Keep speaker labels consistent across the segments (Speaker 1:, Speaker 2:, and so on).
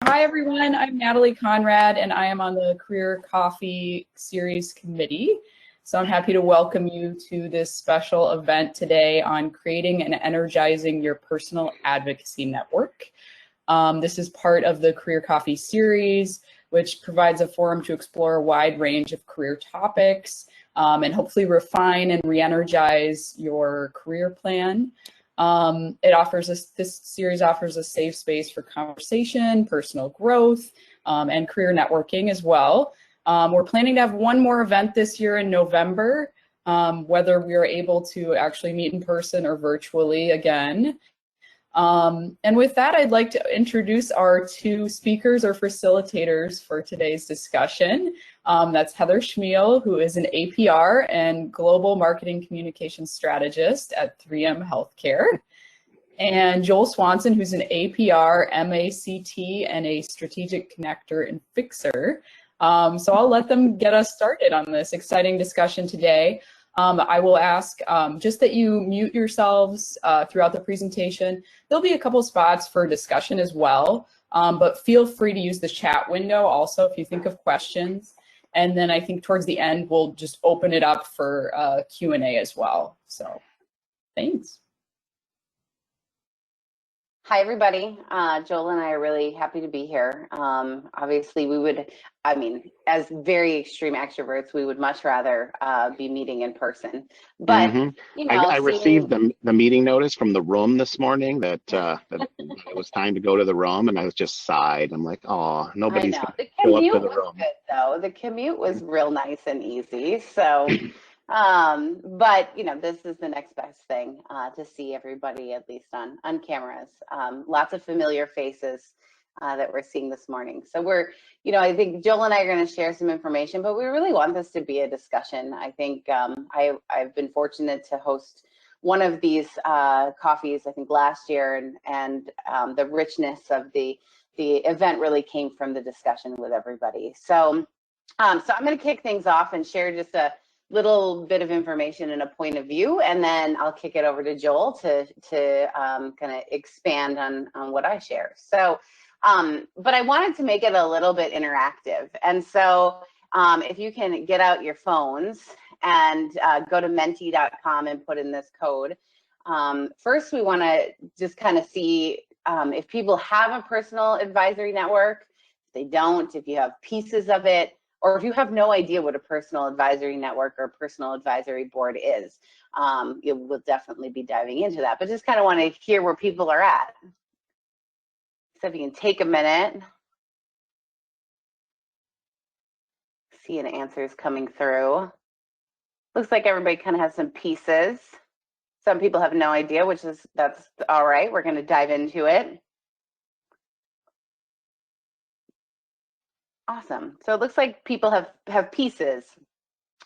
Speaker 1: Hi everyone, I'm Natalie Conrad and I am on the Career Coffee Series Committee. So I'm happy to welcome you to this special event today on creating and energizing your personal advocacy network. This is part of the Career Coffee Series, which provides a forum to explore a wide range of career topics and hopefully refine and re-energize your career plan. This series offers a safe space for conversation, personal growth, and career networking as well. We're planning to have one more event this year in November, whether we are able to actually meet in person or virtually again. And with that, I'd like to introduce our two speakers or facilitators for today's discussion. That's Heather Cmiel, who is an APR and Global Marketing Communications Strategist at 3M Healthcare, and Joel Swanson, who's an APR, MACT, and a Strategic Connector and Fixer. So I'll let them get us started on this exciting discussion today. I will ask just that you mute yourselves throughout the presentation. There'll be a couple spots for discussion as well, but feel free to use the chat window also if you think of questions. And then I think towards the end, we'll just open it up for Q&A as well. So thanks.
Speaker 2: Hi, everybody. Joel and I are really happy to be here. Obviously, as very extreme extroverts, we would much rather be meeting in person. But,
Speaker 3: I received the meeting notice from the room this morning that it was time to go to the room, and I was just sighed. I'm like, oh, nobody's going to show up to the room.
Speaker 2: Good, though. The commute was real nice and easy. So. But this is the next best thing to see everybody, at least on cameras. Lots of familiar faces that we're seeing this morning. So we're, I think Joel and I are going to share some information, but we really want this to be a discussion. I think I've been fortunate to host one of these coffees, I think last year, and the richness of the event really came from the discussion with everybody. So, I'm going to kick things off and share just a little bit of information and a point of view, and then I'll kick it over to Joel to kind of expand on what I share. So, but I wanted to make it a little bit interactive, and so if you can get out your phones and go to menti.com and put in this code. First, we want to just kind of see if people have a personal advisory network. If they don't, if you have pieces of it, or if you have no idea what a personal advisory network or personal advisory board is, we'll definitely be diving into that. But just kind of want to hear where people are at. So if you can take a minute. See an answers coming through. Looks like everybody kind of has some pieces. Some people have no idea, that's all right. We're going to dive into it. Awesome. So it looks like people have pieces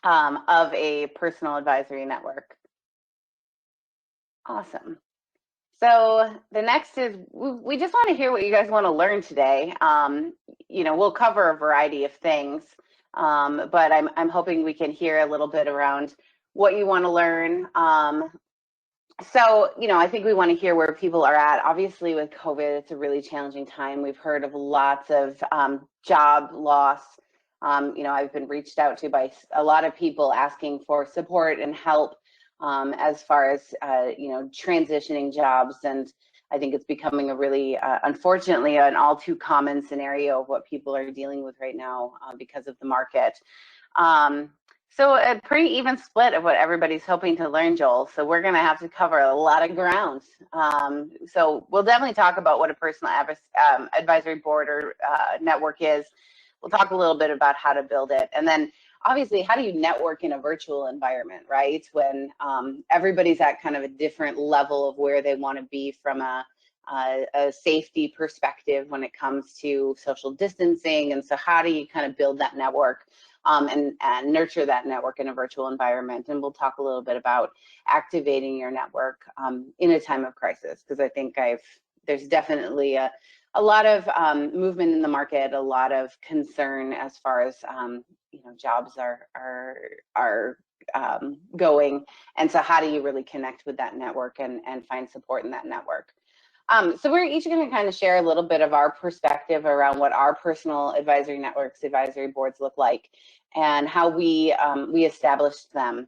Speaker 2: of a personal advisory network. Awesome. So the next is we just want to hear what you guys want to learn today. We'll cover a variety of things, but I'm hoping we can hear a little bit around what you want to learn. So, I think we want to hear where people are at. Obviously, with COVID, it's a really challenging time. We've heard of lots of job loss. I've been reached out to by a lot of people asking for support and help as far as, transitioning jobs. And I think it's becoming a really, unfortunately, an all too common scenario of what people are dealing with right now because of the market. So a pretty even split of what everybody's hoping to learn, Joel. So we're going to have to cover a lot of ground. So we'll definitely talk about what a personal advisory board or network is. We'll talk a little bit about how to build it. And then obviously, how do you network in a virtual environment, right? When everybody's at kind of a different level of where they want to be from a safety perspective when it comes to social distancing. And so how do you kind of build that network? And nurture that network in a virtual environment. And we'll talk a little bit about activating your network in a time of crisis, because I think there's definitely a lot of movement in the market, a lot of concern as far as jobs are going. And so how do you really connect with that network and find support in that network? So we're each going to kind of share a little bit of our perspective around what our personal advisory networks, advisory boards look like, and how we established them.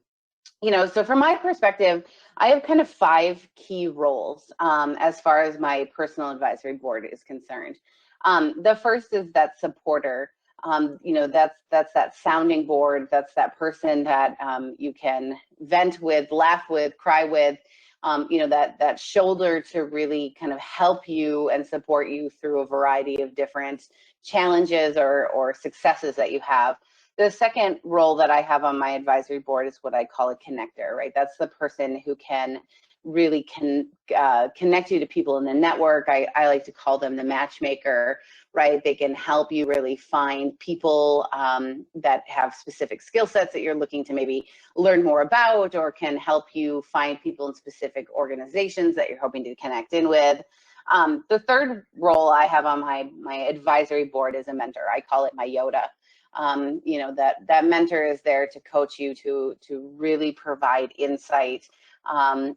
Speaker 2: So from my perspective, I have kind of 5 key roles as far as my personal advisory board is concerned. The first is that supporter. That's that sounding board. That's that person that you can vent with, laugh with, cry with. That shoulder to really kind of help you and support you through a variety of different challenges or successes that you have. The second role that I have on my advisory board is what I call a connector, right? That's the person who can really connect you to people in the network. I like to call them the matchmaker, right? They can help you really find people that have specific skill sets that you're looking to maybe learn more about, or can help you find people in specific organizations that you're hoping to connect in with. The third role I have on my advisory board is a mentor. I call it my Yoda. That mentor is there to coach you, to really provide insight. And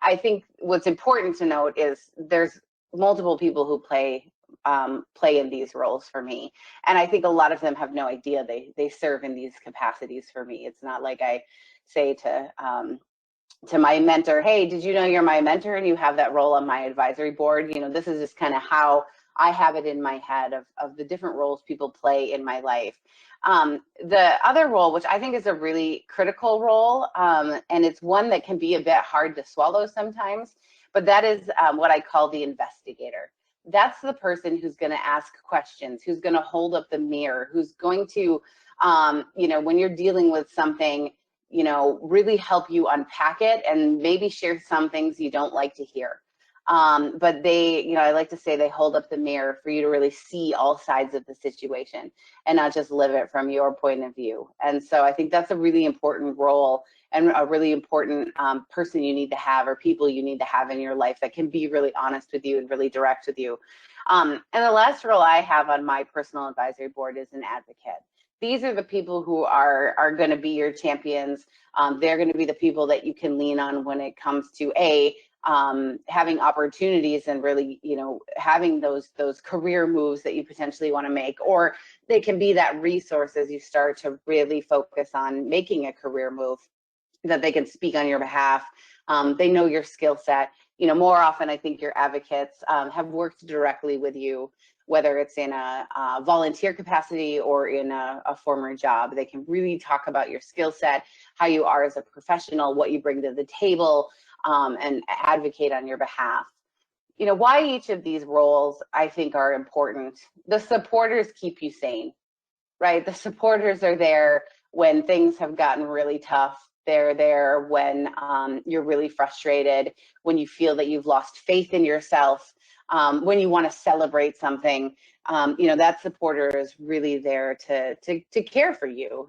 Speaker 2: I think what's important to note is there's multiple people who play in these roles for me, and I think a lot of them have no idea they serve in these capacities for me. It's not like I say to my mentor, hey, did you know you're my mentor and you have that role on my advisory board? This is just kind of how I have it in my head of the different roles people play in my life. The other role, which I think is a really critical role, and it's one that can be a bit hard to swallow sometimes, but that is what I call the investigator. That's the person who's going to ask questions, who's going to hold up the mirror, who's going to, when you're dealing with something, really help you unpack it and maybe share some things you don't like to hear. But they, I like to say they hold up the mirror for you to really see all sides of the situation and not just live it from your point of view. And so I think that's a really important role and a really important person you need to have, or people you need to have in your life that can be really honest with you and really direct with you. And the last role I have on my personal advisory board is an advocate. These are the people who are going to be your champions. They're going to be the people that you can lean on when it comes to having opportunities and really, having those career moves that you potentially want to make, or they can be that resource as you start to really focus on making a career move, that they can speak on your behalf. They know your skill set. More often, I think your advocates have worked directly with you, whether it's in a volunteer capacity or in a former job. They can really talk about your skill set, how you are as a professional, what you bring to the table, and advocate on your behalf. Why each of these roles I think are important. The supporters keep you sane, right? The supporters are there when things have gotten really tough. They're there when you're really frustrated, when you feel that you've lost faith in yourself, when you want to celebrate something. That supporter is really there to care for you.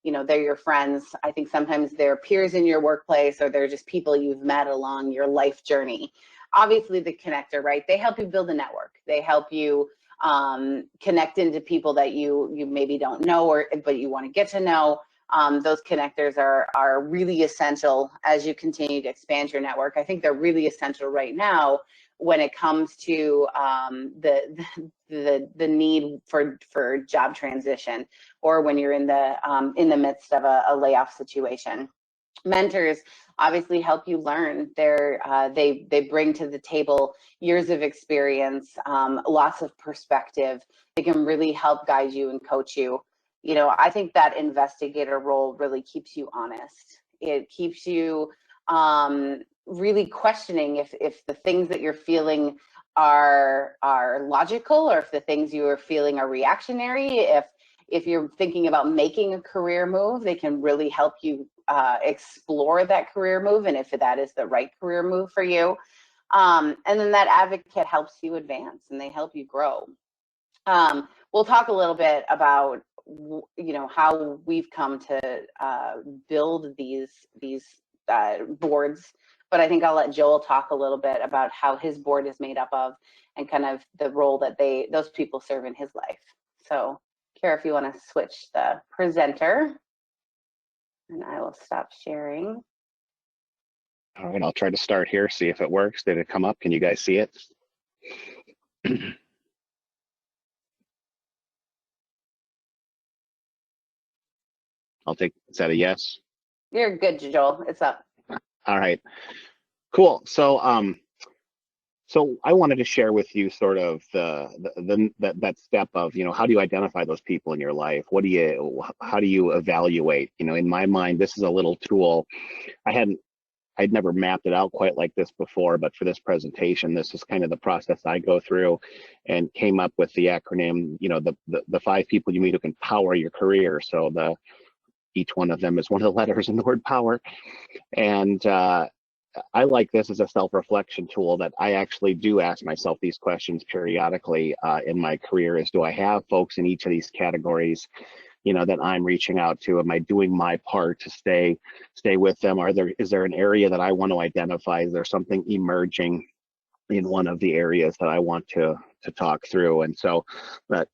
Speaker 2: They're your friends. I think sometimes they're peers in your workplace, or they're just people you've met along your life journey. Obviously, the connector, right? They help you build a network. They help you connect into people that you maybe don't know, but you want to get to know. Those connectors are really essential as you continue to expand your network. I think they're really essential right now when it comes to the need for job transition, or when you're in the midst of a layoff situation. Mentors obviously help you learn. They bring to the table years of experience, lots of perspective. They can really help guide you and coach you. I think that investigator role really keeps you honest. It keeps you really questioning if the things that you're feeling are logical, or if the things you are feeling are reactionary. If you're thinking about making a career move, they can really help you explore that career move, and if that is the right career move for you. And then that advocate helps you advance, and they help you grow. We'll talk a little bit about how we've come to build these boards, but I think I'll let Joel talk a little bit about how his board is made up of, and kind of the role that those people serve in his life. So, Kara, if you want to switch the presenter, and I will stop sharing.
Speaker 3: All right, I'll try to start here, see if it works. Did it come up? Can you guys see it? Is that a yes?
Speaker 2: You're good, Joel. It's up.
Speaker 3: All right, cool. So so I wanted to share with you sort of that step of, how do you identify those people in your life? How do you evaluate? In my mind, this is a little tool. I'd never mapped it out quite like this before, but for this presentation, this is kind of the process I go through, and came up with the acronym, the 5 people you meet who can power your career. So each one of them is one of the letters in the word power. And I like this as a self-reflection tool that I actually do ask myself these questions periodically in my career: is, do I have folks in each of these categories, that I'm reaching out to? Am I doing my part to stay with them? Is there an area that I want to identify? Is there something emerging in one of the areas that I want to talk through? And so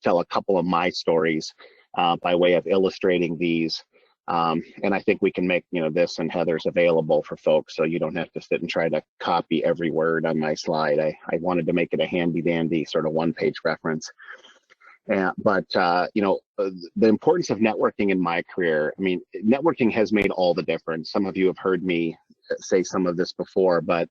Speaker 3: tell a couple of my stories by way of illustrating these. And I think we can make this and Heather's available for folks, so you don't have to sit and try to copy every word on my slide. I wanted to make it a handy dandy sort of one-page reference. But the importance of networking in my career, I mean, networking has made all the difference. Some of you have heard me say some of this before, but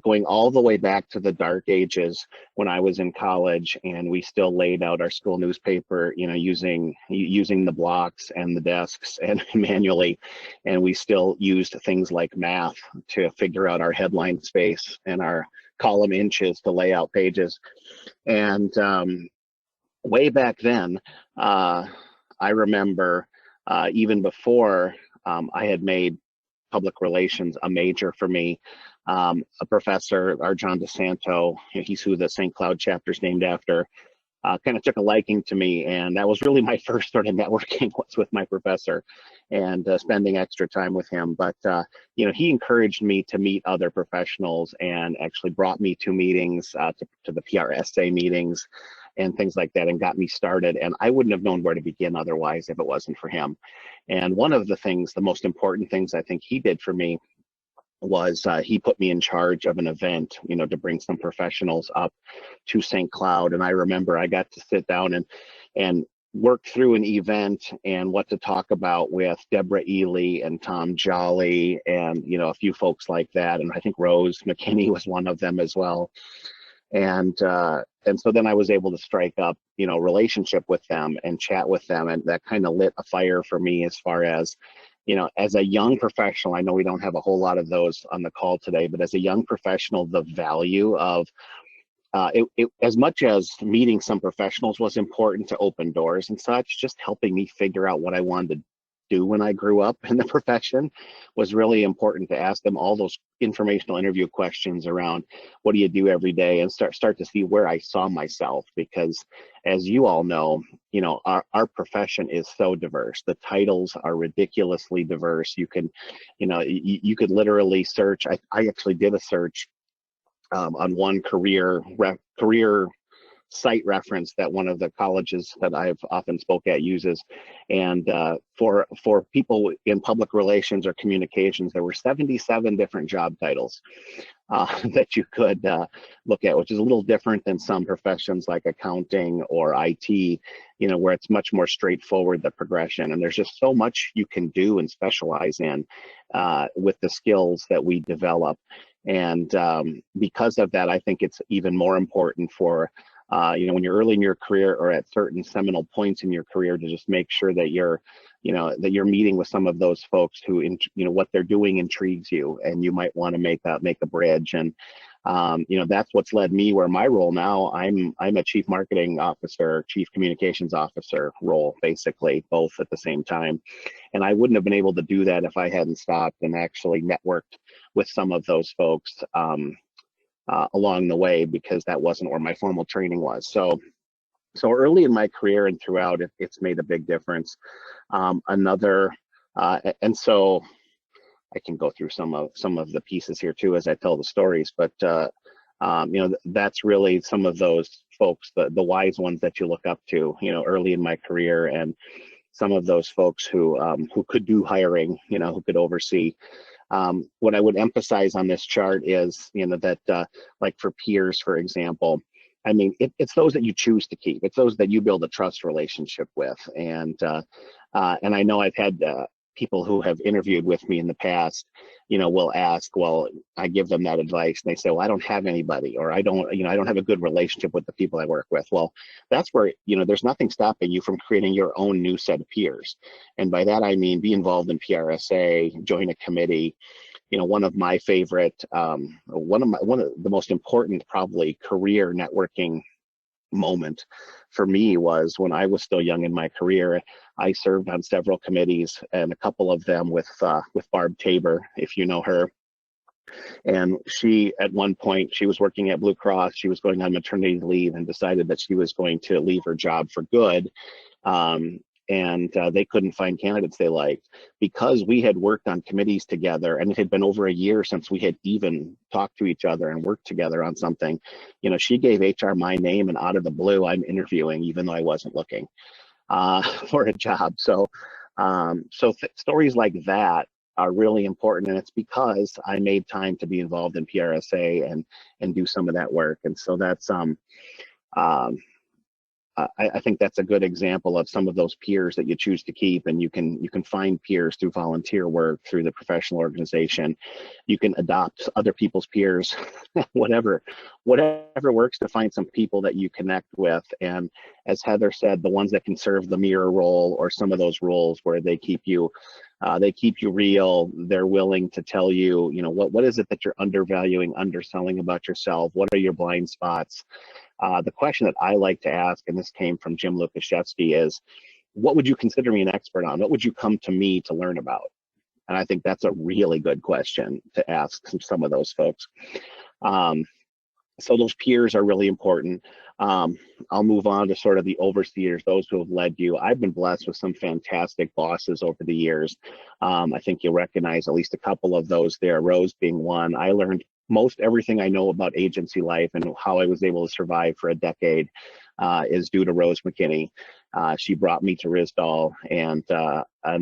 Speaker 3: going all the way back to the dark ages when I was in college, and we still laid out our school newspaper, using the blocks and the desks and manually, and we still used things like math to figure out our headline space and our column inches to lay out pages. And way back then, I remember even before I had made public relations a major for me, a professor, our John DeSanto, he's who the St. Cloud chapter is named after, kind of took a liking to me, and that was really my first sort of networking was with my professor, and spending extra time with him. But he encouraged me to meet other professionals, and actually brought me to meetings, to the PRSA meetings and things like that, and got me started. And I wouldn't have known where to begin otherwise if it wasn't for him. And one of the most important things I think he did for me was he put me in charge of an event, to bring some professionals up to St. Cloud. And I remember I got to sit down and work through an event and what to talk about with Deborah Ely and Tom Jolly and, a few folks like that. And I think Rose McKinney was one of them as well. And so then I was able to strike up, relationship with them and chat with them. And that kind of lit a fire for me as far as, as a young professional. I know we don't have a whole lot of those on the call today, but as a young professional, the value of as much as meeting some professionals was important to open doors and such, just helping me figure out what I wanted to do when I grew up in the profession was really important, to ask them all those informational interview questions around what do you do every day, and start to see where I saw myself. Because as you all know, our profession is so diverse. The titles are ridiculously diverse. You can, you could literally search. I actually did a search on one career site reference that one of the colleges that I've often spoke at uses, and for people in public relations or communications, there were 77 different job titles that you could look at, which is a little different than some professions like accounting or IT, where it's much more straightforward, the progression. And there's just so much you can do and specialize in with the skills that we develop. And because of that, I think it's even more important for when you're early in your career or at certain seminal points in your career, to just make sure that you're meeting with some of those folks who, what they're doing intrigues you, and you might want to make a bridge. And that's what's led me where my role now. I'm a chief marketing officer, chief communications officer role, basically both at the same time. And I wouldn't have been able to do that if I hadn't stopped and actually networked with some of those folks along the way, because that wasn't where my formal training was. So early in my career and throughout, it's made a big difference. And so I can go through some of the pieces here too as I tell the stories, but that's really some of those folks, the wise ones that you look up to, early in my career, and some of those folks who could do hiring, who could oversee What I would emphasize on this chart is, that like for peers, for example, I mean, it's those that you choose to keep. It's those that you build a trust relationship with. And I know I've had people who have interviewed with me in the past, will ask, well, I give them that advice and they say, well, I don't have anybody, or I don't have a good relationship with the people I work with. Well, that's where, there's nothing stopping you from creating your own new set of peers. And by that, I mean, be involved in PRSA, join a committee. One of my favorite, one of the most important probably career networking moment for me was when I was still young in my career. I served on several committees, and a couple of them with Barb Tabor, if you know her. And she, at one point, she was working at Blue Cross. She was going on maternity leave and decided that she was going to leave her job for good. And they couldn't find candidates they liked because we had worked on committees together, and it had been over a year since we had even talked to each other and worked together on something. She gave HR my name, and out of the blue, I'm interviewing, even though I wasn't looking for a job. So stories like that are really important, and it's because I made time to be involved in PRSA and do some of that work. And so that's I think that's a good example of some of those peers that you choose to keep, and you can find peers through volunteer work, through the professional organization. You can adopt other people's peers, whatever works to find some people that you connect with. And as Heather said, the ones that can serve the mirror role, or some of those roles where they keep you real. They're willing to tell you, what is it that you're undervaluing, underselling about yourself? What are your blind spots? The question that I like to ask, and this came from Jim Lukashevsky, is what would you consider me an expert on? What would you come to me to learn about? And I think that's a really good question to ask some of those folks. So those peers are really important. I'll move on to sort of the overseers, those who have led you. I've been blessed with some fantastic bosses over the years. I think you'll recognize at least a couple of those there, Rose being one. I learned most everything I know about agency life and how I was able to survive for a decade is due to Rose McKinney. She brought me to Risdall, and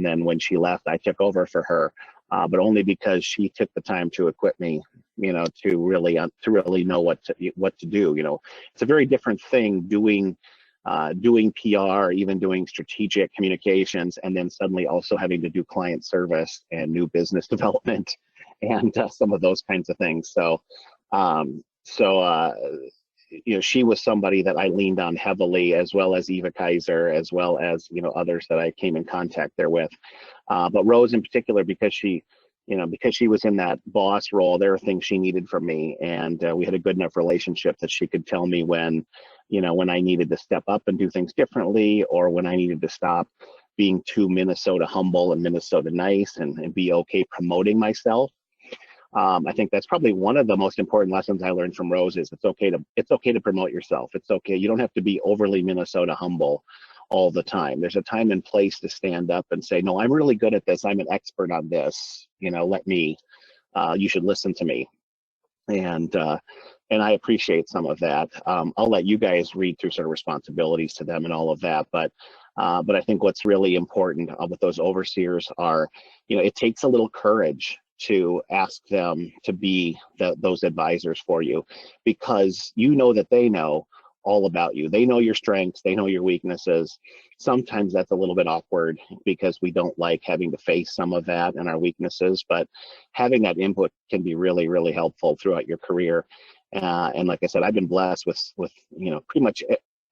Speaker 3: then when she left, I took over for her, but only because she took the time to equip me, to really know what to do. It's a very different thing doing PR, even doing strategic communications, and then suddenly also having to do client service and new business development and some of those kinds of things. So she was somebody that I leaned on heavily, as well as Eva Kaiser, as well as others that I came in contact there with. But Rose in particular, because she was in that boss role, there are things she needed from me, and we had a good enough relationship that she could tell me when I needed to step up and do things differently, or when I needed to stop being too Minnesota humble and Minnesota nice, and be okay promoting myself. I think that's probably one of the most important lessons I learned from Rose is it's okay to promote yourself. It's okay. You don't have to be overly Minnesota humble all the time. There's a time and place to stand up and say, no, I'm really good at this. I'm an expert on this. You should listen to me. And I appreciate some of that. I'll let you guys read through sort of responsibilities to them and all of that. But I think what's really important with those overseers are, it takes a little courage to ask them to be those advisors for you, because that they know all about you. They know your strengths, they know your weaknesses. Sometimes that's a little bit awkward because we don't like having to face some of that and our weaknesses, but having that input can be really, really helpful throughout your career. And like I said, I've been blessed with pretty much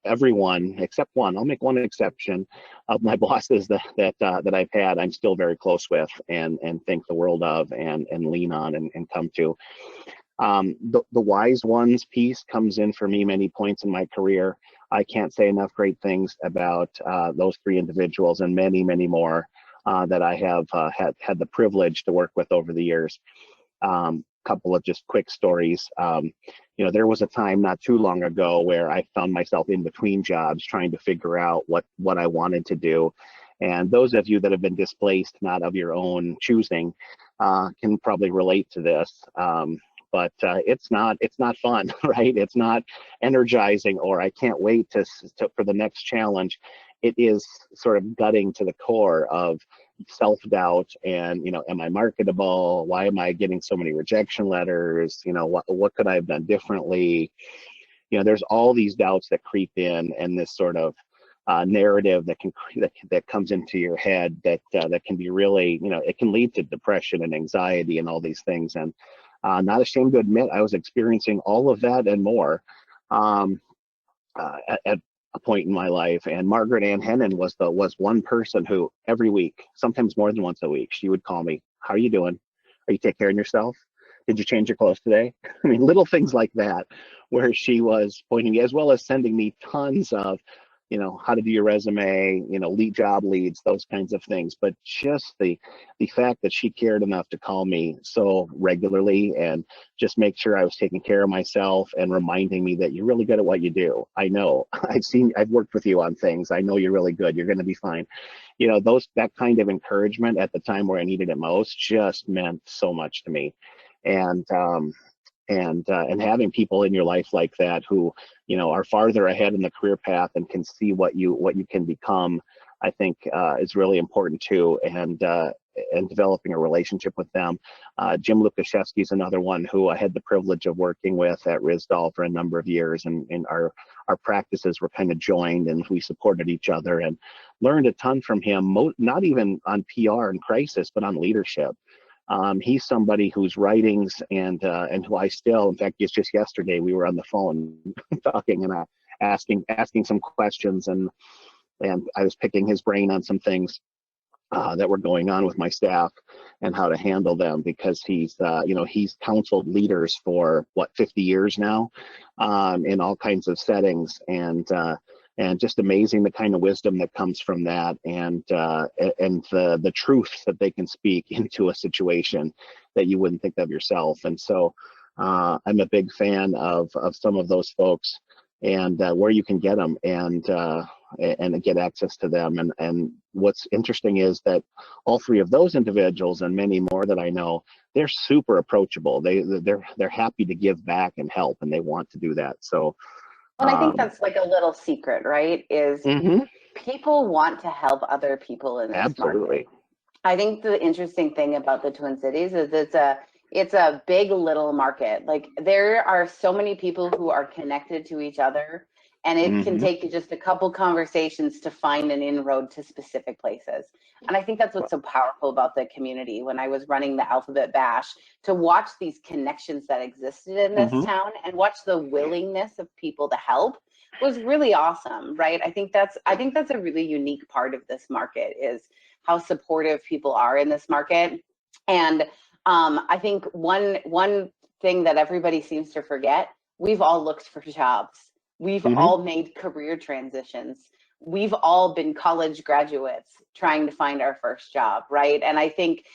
Speaker 3: everyone except one. I'll make one exception of my bosses that I've had. I'm still very close with and think the world of and lean on and come to. The wise ones piece comes in for me many points in my career. I can't say enough great things about those three individuals and many, many more that I have had the privilege to work with over the years. Couple of just quick stories. There was a time not too long ago where I found myself in between jobs trying to figure out what I wanted to do. And those of you that have been displaced, not of your own choosing, can probably relate to this. But it's not fun, right? It's not energizing, or I can't wait for the next challenge. It is sort of gutting to the core of self-doubt and, am I marketable? Why am I getting so many rejection letters? What could I have done differently? There's all these doubts that creep in, and this sort of narrative that comes into your head that can be really, it can lead to depression and anxiety and all these things. And not ashamed to admit, I was experiencing all of that and more at a point in my life. And Margaret Ann Hennon was one person who every week, sometimes more than once a week, she would call me. How are you doing? Are you taking care of yourself? Did you change your clothes today? I mean, little things like that, where she was pointing, as well as sending me tons of, how to do your resume, lead job leads, those kinds of things. But just the fact that she cared enough to call me so regularly and just make sure I was taking care of myself and reminding me that you're really good at what you do. I know, I've worked with you on things. I know you're really good. You're going to be fine. That kind of encouragement at the time where I needed it most just meant so much to me. And having people in your life like that who, are farther ahead in the career path and can see what you can become, I think is really important too. And developing a relationship with them. Jim Lukaszewski is another one who I had the privilege of working with at Risdal for a number of years, and our practices were kind of joined, and we supported each other and learned a ton from him, not even on PR and crisis, but on leadership. He's somebody whose writings and who I still, in fact, it's just yesterday we were on the phone talking and asking some questions, and I was picking his brain on some things that were going on with my staff and how to handle them, because he's counseled leaders for 50 years now, in all kinds of settings, and just amazing the kind of wisdom that comes from that, and the truth that they can speak into a situation that you wouldn't think of yourself. And so I'm a big fan of some of those folks, and where you can get them and get access to them. And what's interesting is that all three of those individuals and many more that I know, they're super approachable. They're happy to give back and help, and they want to do that. So.
Speaker 2: And I think that's like a little secret, right? Is people want to help other people in this
Speaker 3: absolutely
Speaker 2: market. I think the interesting thing about the Twin Cities is it's a big little market. Like, there are so many people who are connected to each other, and it can take just a couple conversations to find an inroad to specific places. And I think that's what's so powerful about the community. When I was running the Alphabet Bash, to watch these connections that existed in this town and watch the willingness of people to help was really awesome, right? I think that's a really unique part of this market, is how supportive people are in this market. And I think one thing that everybody seems to forget, we've all looked for jobs. We've all made career transitions. We've all been college graduates trying to find our first job, right? And I think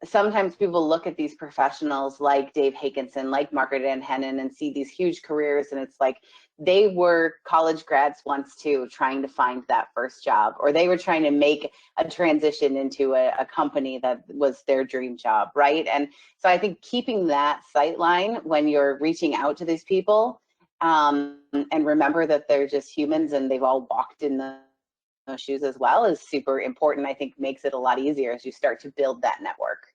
Speaker 2: sometimes people look at these professionals like Dave Hakinson, like Margaret Ann Hennon, and see these huge careers, and it's like they were college grads once too, trying to find that first job, or they were trying to make a transition into a company that was their dream job, right? And so I think keeping that sight line when you're reaching out to these people, and remember that they're just humans and they've all walked in those shoes as well, is super important. I think makes it a lot easier as you start to build that network.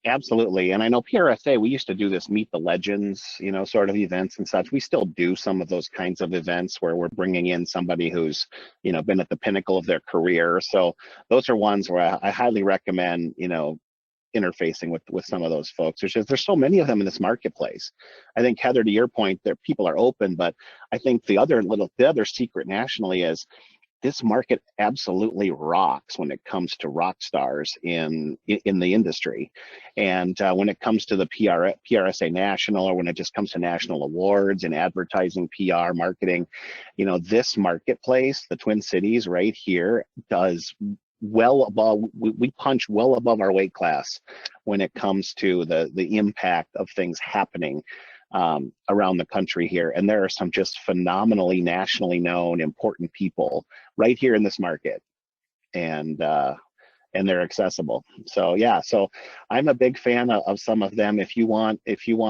Speaker 3: Absolutely. And I know PRSA, we used to do this Meet the Legends, sort of events and such. We still do some of those kinds of events where we're bringing in somebody who's, been at the pinnacle of their career. So those are ones where I highly recommend, interfacing with some of those folks. There's so many of them in this marketplace. I think, Heather, to your point, that people are open, but I think the other secret nationally is this market absolutely rocks when it comes to rock stars in the industry. And when it comes to the PRSA National, or when it just comes to national awards and advertising, PR, marketing, this marketplace, the Twin Cities right here, does well above, we punch well above our weight class when it comes to the impact of things happening around the country here. And there are some just phenomenally nationally known important people right here in this market. And and they're accessible. So yeah, so I'm a big fan of some of them. If you want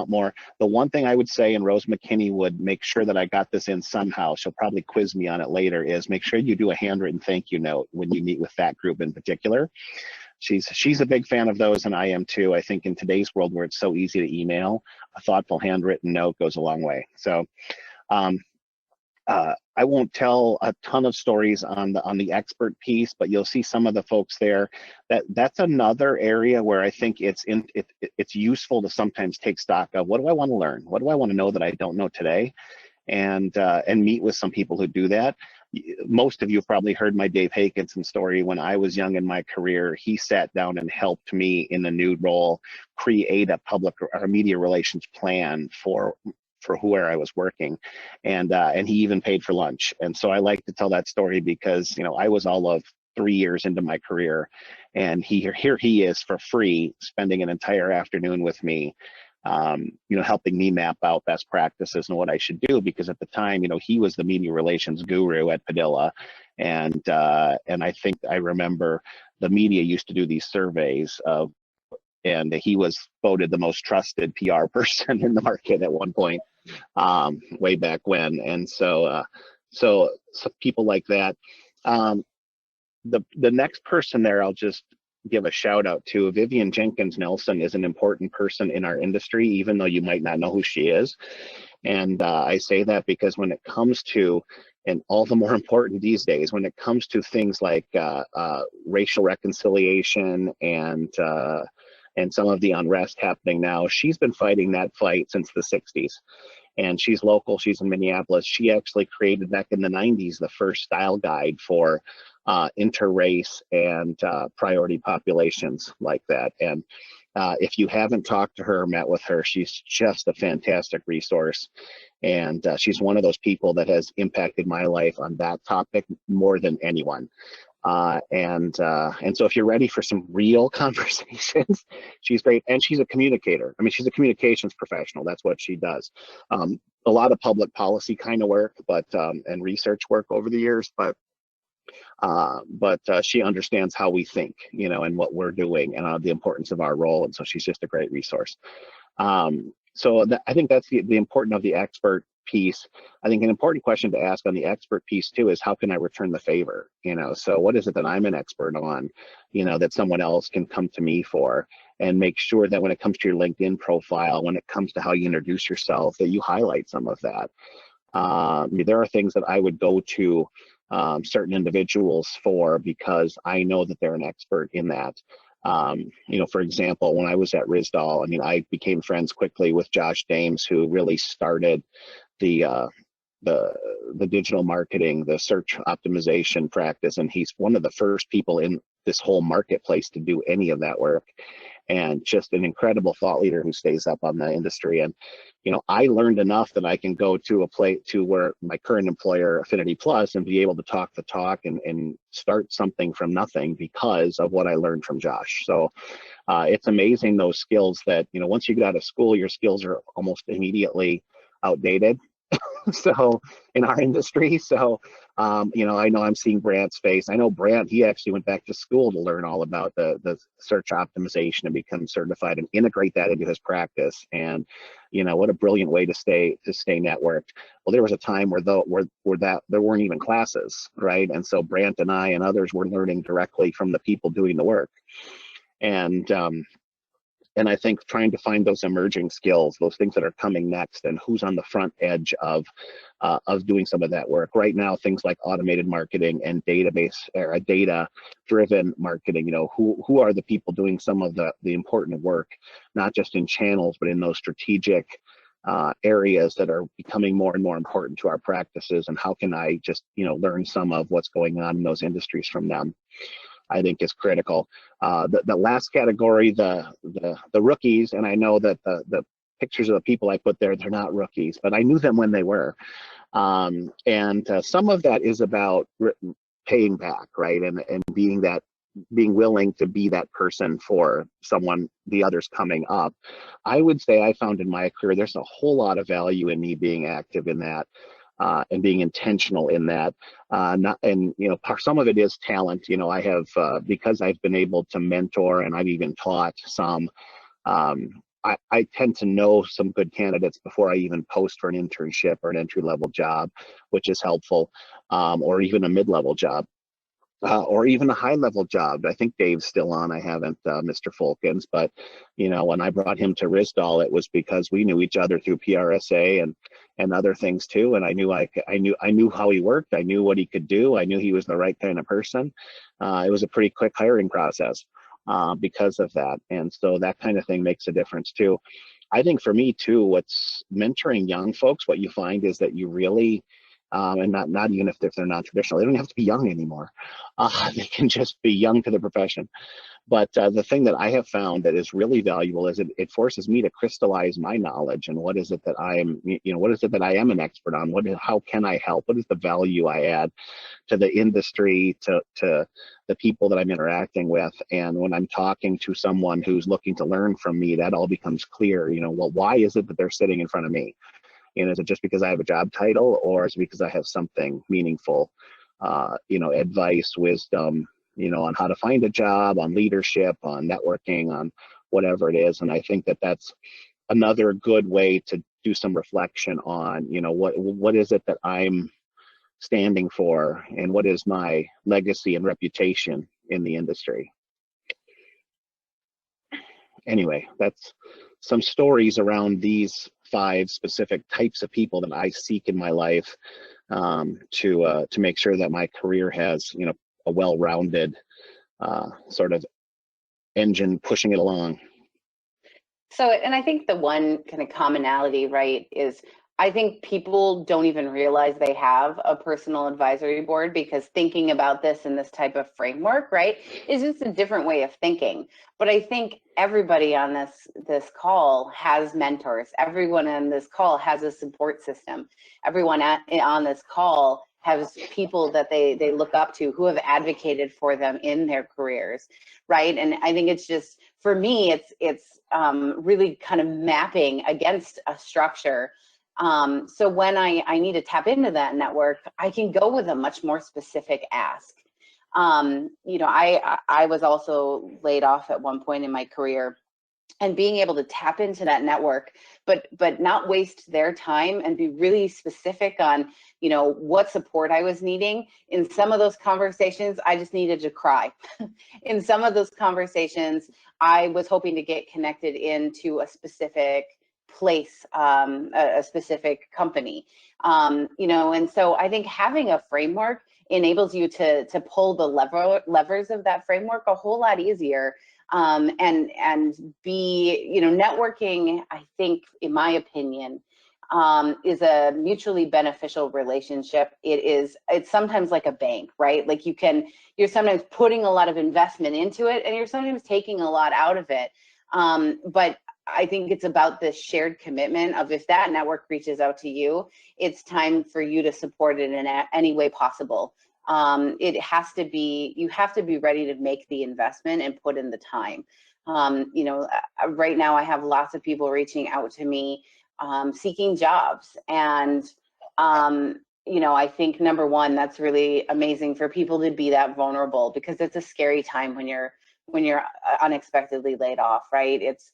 Speaker 3: more, the one thing I would say, and Rose McKinney would make sure that I got this in somehow, she'll probably quiz me on it later, is make sure you do a handwritten thank you note when you meet with that group in particular. She's a big fan of those, and I am too. I think in today's world where it's so easy to email, a thoughtful handwritten note goes a long way. So I won't tell a ton of stories on the expert piece, but you'll see some of the folks there. That's another area where I think it's useful to sometimes take stock of, what do I want to learn? What do I want to know that I don't know today? And meet with some people who do that. Most of you have probably heard my Dave Hakinson story. When I was young in my career, he sat down and helped me in the new role create a public or media relations plan for where I was working, and he even paid for lunch. And so I like to tell that story because, you know, I was all of 3 years into my career, and here he is for free, spending an entire afternoon with me, you know, helping me map out best practices and what I should do, because at the time, you know, he was the media relations guru at Padilla, and I think I remember the media used to do these surveys of, and he was voted the most trusted PR person in the market at one point, way back when. And so people like that. The next person there, I'll just give a shout out to. Vivian Jenkins Nelson is an important person in our industry, even though you might not know who she is. And I say that because when it comes to, and all the more important these days, when it comes to things like racial reconciliation and some of the unrest happening now, she's been fighting that fight since the 60s. And she's local, she's in Minneapolis. She actually created back in the 90s the first style guide for interrace and priority populations like that. And if you haven't talked to her or met with her, she's just a fantastic resource. And she's one of those people that has impacted my life on that topic more than anyone. And so if you're ready for some real conversations, she's great. And she's a communicator. I mean, she's a communications professional. That's what she does. A lot of public policy kind of work, but and research work over the years, but she understands how we think, you know, and what we're doing, and the importance of our role. And so she's just a great resource. So I think that's the importance of the expert piece. I think an important question to ask on the expert piece too is, how can I return the favor? You know, so what is it that I'm an expert on, you know, that someone else can come to me for? And make sure that when it comes to your LinkedIn profile, when it comes to how you introduce yourself, that you highlight some of that. There are things that I would go to certain individuals for because I know that they're an expert in that. You know, for example, when I was at Rizdal, I mean, I became friends quickly with Josh Dames, who really started the digital marketing, the search optimization practice, and he's one of the first people in this whole marketplace to do any of that work, and just an incredible thought leader who stays up on the industry. And you know, I learned enough that I can go to a place to where my current employer, Affinity Plus, and be able to talk the talk and start something from nothing because of what I learned from Josh. So it's amazing, those skills that, you know, once you get out of school, your skills are almost immediately outdated. So in our industry, so you know, I know I'm seeing Brant's face. I know Brant, he actually went back to school to learn all about the search optimization and become certified and integrate that into his practice. And you know, what a brilliant way to stay networked. Well, there was a time where there weren't even classes, right? And so Brant and I and others were learning directly from the people doing the work. And I think trying to find those emerging skills, those things that are coming next, and who's on the front edge of doing some of that work. Right now, things like automated marketing and database or data-driven marketing. You know, who are the people doing some of the important work, not just in channels, but in those strategic areas that are becoming more and more important to our practices. And how can I just, you know, learn some of what's going on in those industries from them? I think is critical. The last category, the rookies, and I know that the pictures of the people I put there, they're not rookies, but I knew them when they were. And some of that is about paying back, right? And being willing to be that person for someone, the others coming up. I would say I found in my career, there's a whole lot of value in me being active in that. and being intentional in that. Some of it is talent. I have, because I've been able to mentor and I've even taught some, I tend to know some good candidates before I even post for an internship or an entry-level job, which is helpful, or even a mid-level job. Or even a high-level job. I think Dave's still on. I haven't, Mr. Fulkins, but when I brought him to Risdal, it was because we knew each other through PRSA and other things too. And I knew how he worked. I knew what he could do. I knew he was the right kind of person. It was a pretty quick hiring process because of that. And so that kind of thing makes a difference too. I think for me too, what's mentoring young folks, what you find is that you really, and not even if they're non-traditional, they don't have to be young anymore. They can just be young to the profession. But the thing that I have found that is really valuable is it forces me to crystallize my knowledge and what is it that I am an expert on? How can I help? What is the value I add to the industry, to the people that I'm interacting with? And when I'm talking to someone who's looking to learn from me, that all becomes clear. Well, why is it that they're sitting in front of me? Is it just because I have a job title, or is it because I have something meaningful, advice, wisdom, on how to find a job, on leadership, on networking, on whatever it is. And I think that that's another good way to do some reflection on, what is it that I'm standing for, and what is my legacy and reputation in the industry. Anyway, that's some stories around these 5 specific types of people that I seek in my life, to make sure that my career has, a well-rounded sort of engine pushing it along.
Speaker 2: So, and I think the one kind of commonality, right, is I think people don't even realize they have a personal advisory board, because thinking about this in this type of framework, right, is just a different way of thinking. But I think everybody on this call has mentors. Everyone on this call has a support system. Everyone on this call has people that they look up to who have advocated for them in their careers, right? And I think it's just, for me, it's really kind of mapping against a structure. So when I need to tap into that network, I can go with a much more specific ask. I was also laid off at one point in my career, and being able to tap into that network, but not waste their time and be really specific on, what support I was needing. In some of those conversations, I just needed to cry. In some of those conversations, I was hoping to get connected into a specific place, a specific company, and so I think having a framework enables you to pull the levers of that framework a whole lot easier, and be, networking, I think, in my opinion, is a mutually beneficial relationship. It's sometimes like a bank, right? Like you're sometimes putting a lot of investment into it, and you're sometimes taking a lot out of it. But I think it's about this shared commitment of, if that network reaches out to you, it's time for you to support it in any way possible. You have to be ready to make the investment and put in the time. Right now I have lots of people reaching out to me, seeking jobs. And, I think, number one, that's really amazing for people to be that vulnerable, because it's a scary time when you're unexpectedly laid off, right? It's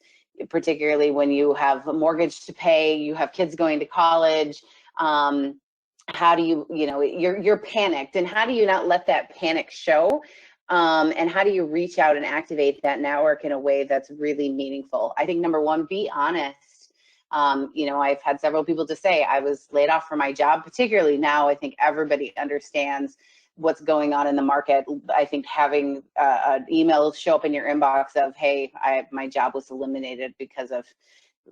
Speaker 2: particularly when you have a mortgage to pay, you have kids going to college. How do you're panicked, and how do you not let that panic show? And how do you reach out and activate that network in a way that's really meaningful? I think, number one, be honest. I've had several people to say I was laid off from my job, particularly now. I think everybody understands what's going on in the market. I think having an email show up in your inbox of, hey, my job was eliminated because of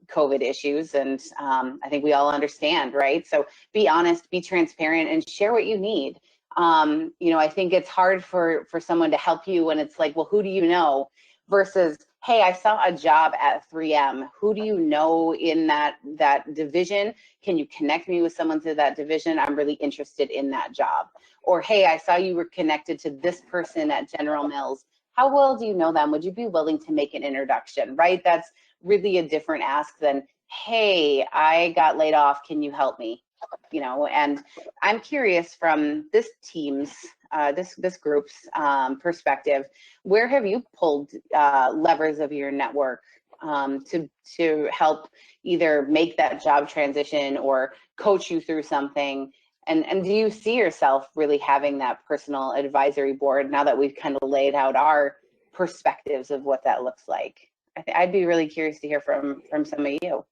Speaker 2: COVID issues. And I think we all understand, right? So be honest, be transparent, and share what you need. I think it's hard for someone to help you when it's like, well, who do you know? Versus, hey, I saw a job at 3M. Who do you know in that division? Can you connect me with someone to that division? I'm really interested in that job. Or, hey, I saw you were connected to this person at General Mills. How well do you know them? Would you be willing to make an introduction, right? That's really a different ask than, hey, I got laid off, can you help me? you know, and I'm curious from this team's, this group's perspective, where have you pulled levers of your network to help either make that job transition or coach you through something? And do you see yourself really having that personal advisory board now that we've kind of laid out our perspectives of what that looks like? I'd be really curious to hear from some of you.